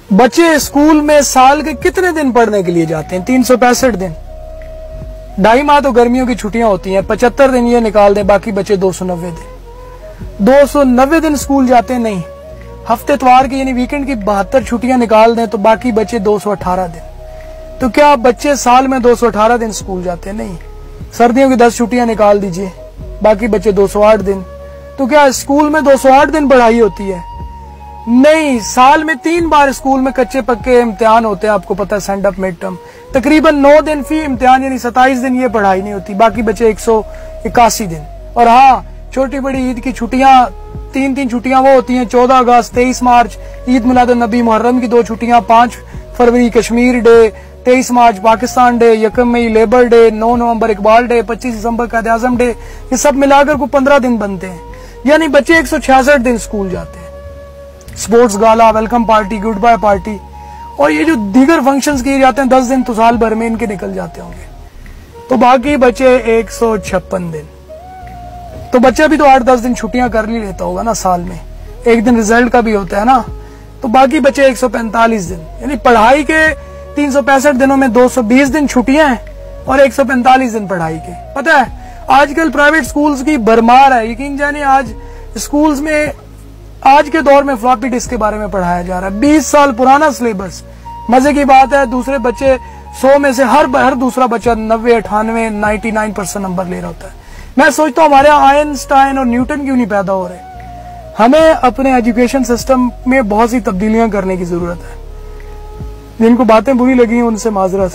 बच्चे स्कूल में साल के कितने दिन पढ़ने के लिए जाते हैं? 365 दिन। 2.5 माह तो गर्मियों की छुट्टियां होती हैं, 75 दिन ये निकाल दें, बाकी बचे 290 दिन। 290 दिन स्कूल जाते हैं नहीं, हफ्ते इतवार की यानी वीकेंड की 72 छुट्टियां निकाल दें तो बाकी बचे 218 दिन। तो क्या बच्चे साल में 218 दिन स्कूल जाते हैं? नहीं। सर्दियों की 10 छुट्टियां निकाल दीजिए, बाकी बचे 208 दिन। तो क्या स्कूल में 208 दिन पढ़ाई होती है? नहीं। साल में 3 बार स्कूल में कच्चे पक्के इम्तिहान होते हैं, आपको पता है, सेंड अप, मिड टर्म। तकरीबन 9 दिन फी इम्तिहान यानी 27 दिन ये पढ़ाई नहीं होती, बाकी बचे 181 दिन। और हाँ, छोटी बड़ी ईद की छुट्टियां 3 छुट्टियां वो होती हैं, 14 अगस्त, 23 मार्च, ईद मिलाद नबी, मुहर्रम की 2 छुट्टियां, 5 फरवरी कश्मीर डे, 23 मार्च पाकिस्तान डे, 1 मई लेबर डे, 9 नवंबर इकबाल डे, 25 दिसंबर कायद आजम डे, ये सब मिलाकर को 15 दिन बनते हैं। यानी बच्चे 166 दिन स्कूल जाते हैं। Sports gala, welcome party, goodbye party और ये जो दीगर फंक्शंस किए जाते हैं 10 दिन तो साल भर में इनके निकल जाते होंगे, तो बाकी बचे 156 दिन। तो बच्चा भी तो 8-10 दिन छुट्टियां कर ही लेता होगा ना साल में, एक दिन रिजल्ट का भी होता है ना, तो बाकी बचे 145 दिन। यानी पढ़ाई के 365 दिनों में 220 दिन छुट्टियां हैं और 145 दिन पढ़ाई के। पता है आजकल प्राइवेट स्कूल्स की भरमार है, यकीन जानिए आज स्कूल्स में आज के दौर में फ्लॉपी डिस्क के बारे में पढ़ाया जा रहा है, 20 साल पुराना सिलेबस। मजे की बात है दूसरे बच्चे 100 में से हर दूसरा बच्चा 90, 98, 99% नंबर ले रहा होता है। मैं सोचता हूँ हमारे यहाँ आइंस्टाइन और न्यूटन क्यों नहीं पैदा हो रहे। हमें अपने एजुकेशन सिस्टम में बहुत सी तब्दीलियां करने की जरूरत है। जिनको बातें बुरी लगी हैं उनसे माजरत।